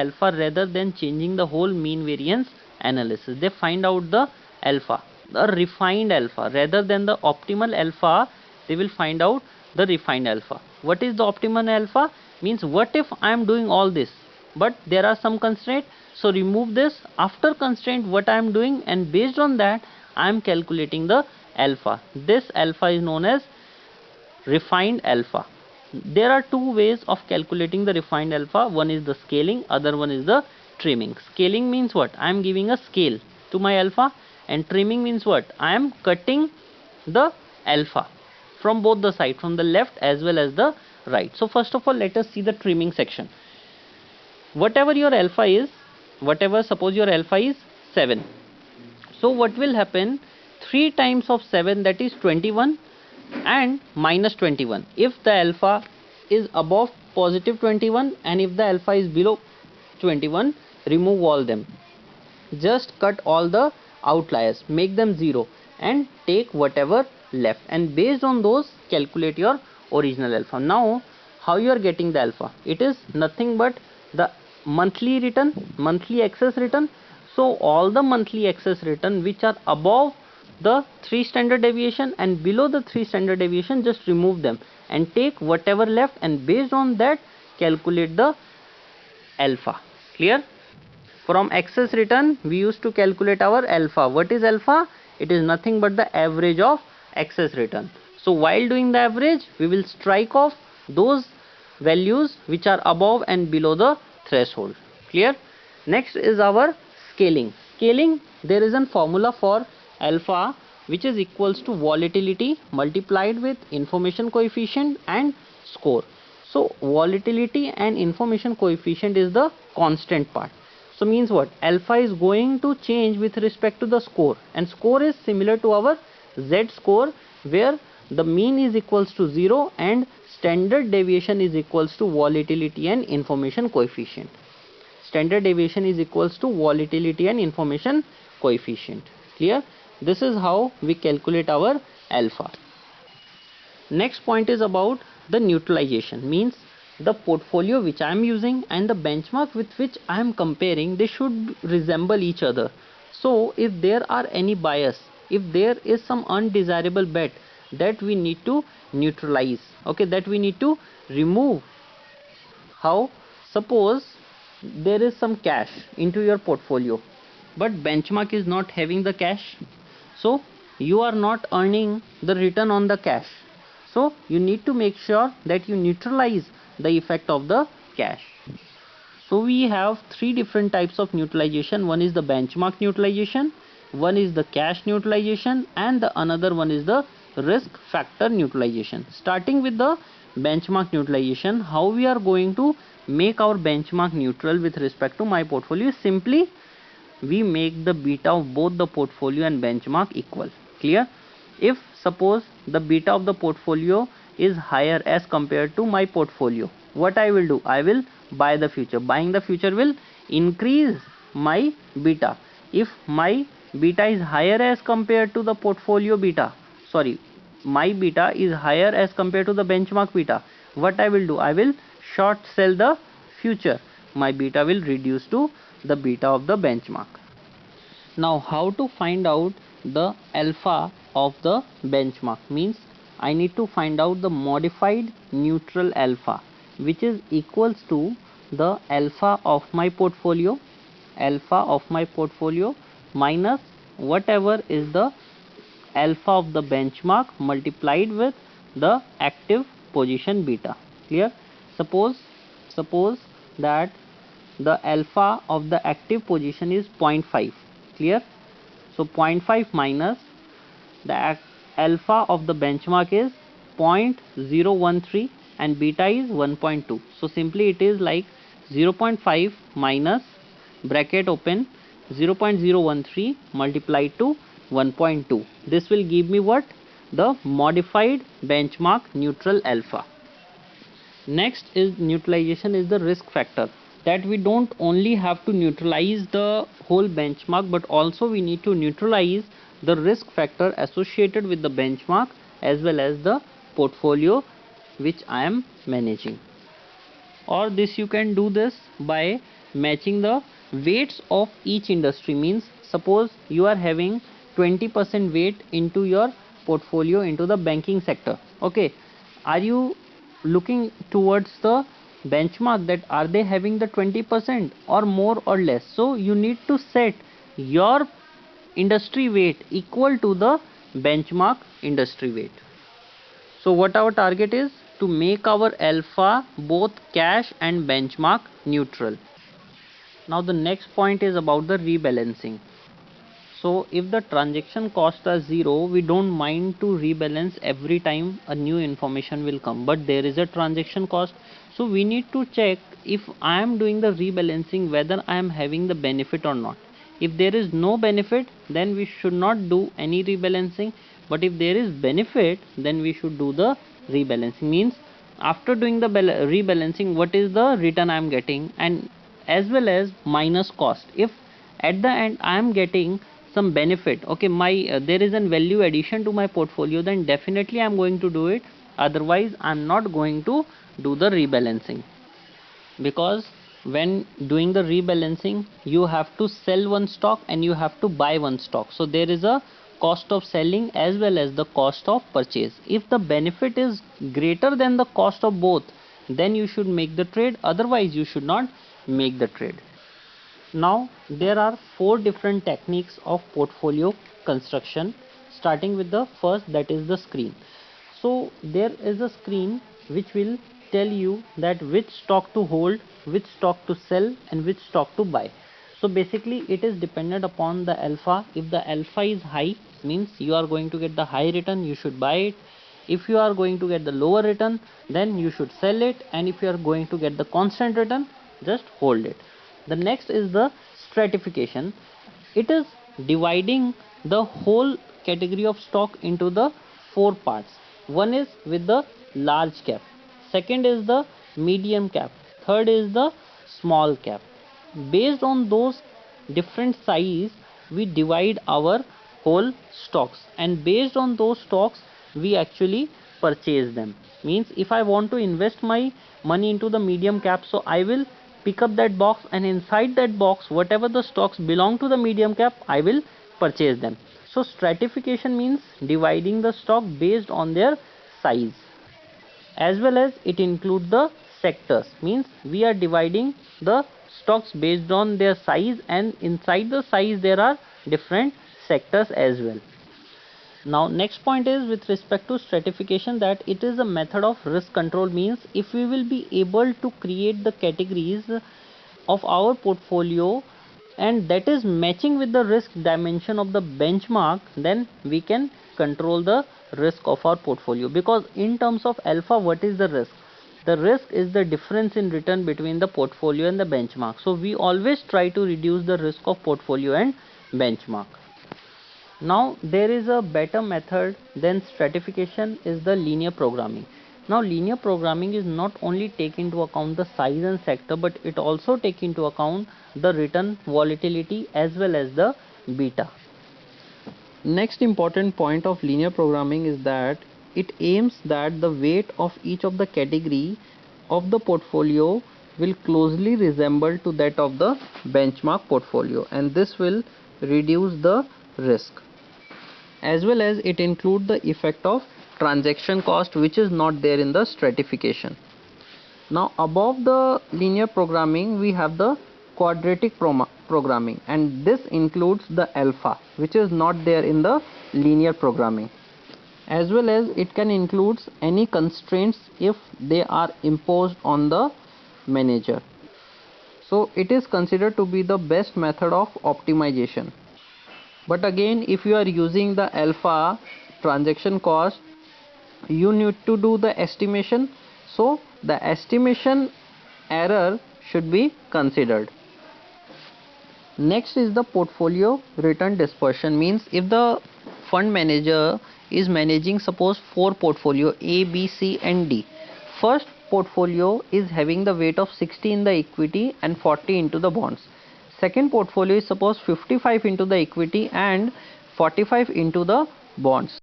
alpha rather than changing the whole mean variance analysis. They find out the alpha, the refined alpha, rather than the optimal alpha. They will find out the refined alpha. What is the optimal alpha? Means what if I am doing all this but there are some constraint, so remove this. After constraint, what I am doing, and based on that I am calculating the alpha. This alpha is known as refined alpha. There are two ways of calculating the refined alpha. One is the scaling, other one is the trimming. Scaling means what? I am giving a scale to my alpha, and trimming means what? I am cutting the alpha from both the side, from the left as well as the right. So first of all, let us see the trimming section. Whatever your alpha is, whatever, suppose your alpha is 7. So what will happen? 3 times of 7, that is 21, and minus 21. If the alpha is above positive 21 and if the alpha is below 21, remove all them. Just cut all the outliers, make them 0, and take whatever left, and based on those calculate your original alpha. Now how you are getting the alpha? It is nothing but the monthly return, monthly excess return. So all the monthly excess return which are above the 3 standard deviation and below the 3 standard deviation, just remove them and take whatever left, and based on that calculate the alpha. Clear? From excess return we used to calculate our alpha. What is alpha? It is nothing but the average of excess return. So while doing the average, we will strike off those values which are above and below the threshold. Clear? Next is our scaling. Scaling, there is a formula for alpha which is equals to volatility multiplied with information coefficient and score. So volatility and information coefficient is the constant part. So means what? Alpha is going to change with respect to the score, and score is similar to our Z score, where the mean is equals to 0 and standard deviation is equals to volatility and information coefficient. Standard deviation is equals to volatility and information coefficient. Clear? This is how we calculate our alpha. Next point is about the neutralization. Means the portfolio which I am using and the benchmark with which I am comparing, they should resemble each other. So if there are any bias, if there is some undesirable bet, that we need to neutralize, okay, that we need to remove. How? Suppose there is some cash into your portfolio but benchmark is not having the cash, so you are not earning the return on the cash. So you need to make sure that you neutralize the effect of the cash. So we have 3 different types of neutralization. One is the benchmark neutralization, one is the cash neutralization, and the another one is the risk factor neutralization. Starting with the benchmark neutralization, how we are going to make our benchmark neutral with respect to my portfolio? Simply we make the beta of both the portfolio and benchmark equal. Clear? If suppose the beta of the portfolio is higher as compared to my portfolio, what I will do? I will buy the future. Buying the future will increase my beta. If my beta is higher as compared to the portfolio beta, sorry, my beta is higher as compared to the benchmark beta, what I will do? I will short sell the future. My beta will reduce to the beta of the benchmark. Now how to find out the alpha of the benchmark? Means I need to find out the modified neutral alpha, which is equals to the alpha of my portfolio, minus whatever is the alpha of the benchmark multiplied with the active position beta. Clear? Suppose that the alpha of the active position is 0.5. Clear? So 0.5 minus the alpha of the benchmark is 0.013 and beta is 1.2. So simply it is like 0.5 minus bracket open 0.013 multiplied to 1.2. This will give me what? The modified benchmark neutral alpha. Next is neutralization is the risk factor. That we don't only have to neutralize the whole benchmark, but also we need to neutralize the risk factor associated with the benchmark as well as the portfolio which I am managing. Or this you can do this by matching the weights of each industry. Means suppose you are having 20% weight into your portfolio into the banking sector. Okay, are you looking towards the benchmark that are they having the 20% or more or less? So you need to set your industry weight equal to the benchmark industry weight. So what our target is to make our alpha both cash and benchmark neutral. Now the next point is about the rebalancing. So if the transaction costs are zero, we don't mind to rebalance every time a new information will come. But there is a transaction cost. So we need to check if I am doing the rebalancing whether I am having the benefit or not. If there is no benefit, then we should not do any rebalancing. But if there is benefit, then we should do the rebalancing. Means after doing the rebalancing, what is the return I am getting, and as well as minus cost. If at the end I am getting some benefit, okay, my there is a value addition to my portfolio, then definitely I am going to do it. Otherwise I am not going to do the rebalancing, because when doing the rebalancing you have to sell one stock and you have to buy one stock. So there is a cost of selling as well as the cost of purchase. If the benefit is greater than the cost of both, then you should make the trade, otherwise you should not make the trade. Now there are four different techniques of portfolio construction, starting with the first, that is the screen. So there is a screen which will tell you that which stock to hold, which stock to sell and which stock to buy. So basically it is dependent upon the alpha. If the alpha is high, means you are going to get the high return, you should buy it. If you are going to get the lower return, then you should sell it, and if you are going to get the constant return, just hold it. The next is the stratification. It is dividing the whole category of stock into the four parts. One is with the large cap, second is the medium cap, third is the small cap. Based on those different size, we divide our whole stocks, and based on those stocks we actually purchase them. Means if I want to invest my money into the medium cap, so I will pick up that box, and inside that box whatever the stocks belong to the medium cap, I will purchase them. So stratification means dividing the stock based on their size, as well as it includes the sectors. Means we are dividing the stocks based on their size, and inside the size there are different sectors as well. Now next point is with respect to stratification, that it is a method of risk control. Means if we will be able to create the categories of our portfolio and that is matching with the risk dimension of the benchmark, then we can control the risk of our portfolio. Because in terms of alpha, what is the risk? The risk is the difference in return between the portfolio and the benchmark. So we always try to reduce the risk of portfolio and benchmark. Now there is a better method than stratification, is the linear programming. Now linear programming is not only take into account the size and sector, but it also take into account the return volatility as well as the beta. Next important point of linear programming is that it aims that the weight of each of the category of the portfolio will closely resemble to that of the benchmark portfolio, and this will reduce the risk. As well as it include the effect of transaction cost, which is not there in the stratification. Now above the linear programming we have the quadratic programming, and this includes the alpha, which is not there in the linear programming. As well as it can include any constraints if they are imposed on the manager. So it is considered to be the best method of optimization. But again, if you are using the alpha transaction cost, you need to do the estimation, so the estimation error should be considered. Next is the portfolio return dispersion. Means if the fund manager is managing suppose 4 portfolio A, B, C and D. First portfolio is having the weight of 60 in the equity and 40 into the bonds. Second portfolio is suppose 55 into the equity and 45 into the bonds.